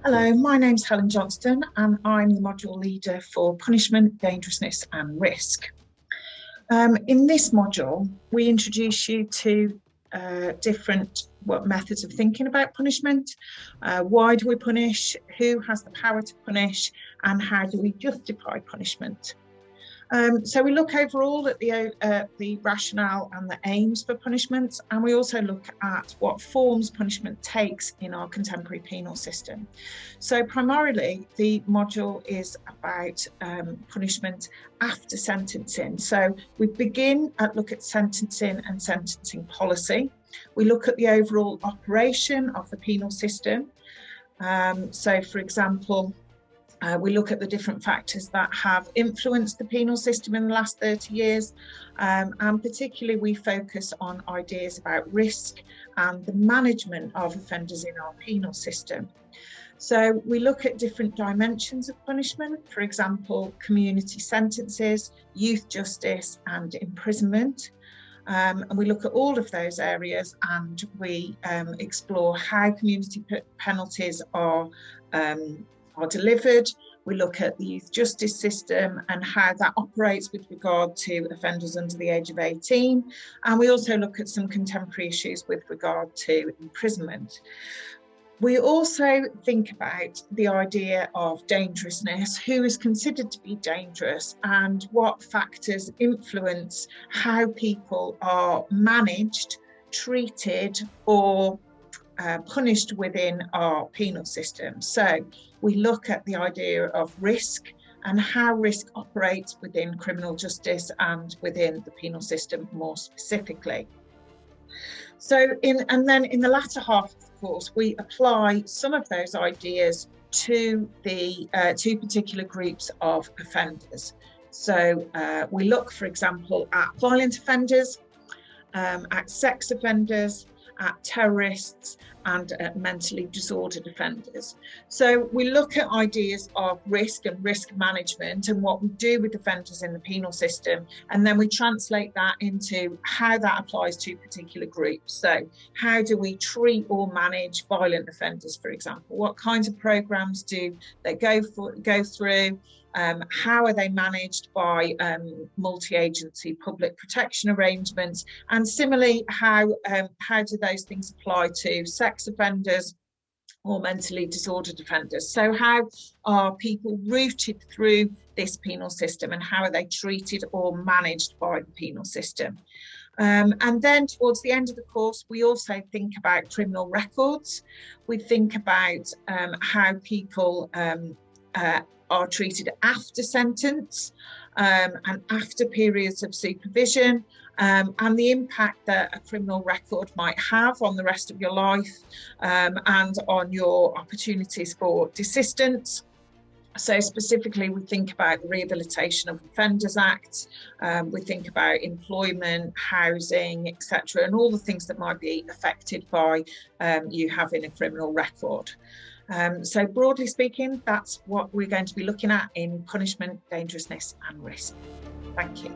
Hello, my name's Helen Johnston and I'm the module leader for Punishment, Dangerousness and Risk. In this module, we introduce you to different methods of thinking about punishment, why do we punish, who has the power to punish, and how do we justify punishment. So we look overall at the rationale and the aims for punishments, and we also look at what forms punishment takes in our contemporary penal system. So primarily the module is about punishment after sentencing. So we begin at look at sentencing and sentencing policy. We look at the overall operation of the penal system. So for example, we look at the different factors that have influenced the penal system in the last 30 years, and particularly we focus on ideas about risk and the management of offenders in our penal system. So we look at different dimensions of punishment, for example, community sentences, youth justice and imprisonment. And we look at all of those areas and we explore how community penalties are delivered. We look at the youth justice system and how that operates with regard to offenders under the age of 18. And we also look at some contemporary issues with regard to imprisonment. We also think about the idea of dangerousness, who is considered to be dangerous, and what factors influence how people are managed, treated, or punished within our penal system. So we look at the idea of risk and how risk operates within criminal justice and within the penal system more specifically. And then in the latter half of the course, we apply some of those ideas to the two particular groups of offenders. So we look, for example, at violent offenders, at sex offenders, at terrorists and at mentally disordered offenders. So we look at ideas of risk and risk management and what we do with offenders in the penal system, and then we translate that into how that applies to particular groups. So how do we treat or manage violent offenders, for example? What kinds of programs do they go through? How are they managed by multi-agency public protection arrangements? And similarly, how do those things apply to sex offenders or mentally disordered offenders? So how are people routed through this penal system and how are they treated or managed by the penal system? And then towards the end of the course, we also think about criminal records. We think about how people are treated after sentence and after periods of supervision, and the impact that a criminal record might have on the rest of your life and on your opportunities for desistance. So specifically, we think about the Rehabilitation of Offenders Act, we think about employment, housing, etc., and all the things that might be affected by you having a criminal record. So broadly speaking, that's what we're going to be looking at in punishment, dangerousness and risk. Thank you.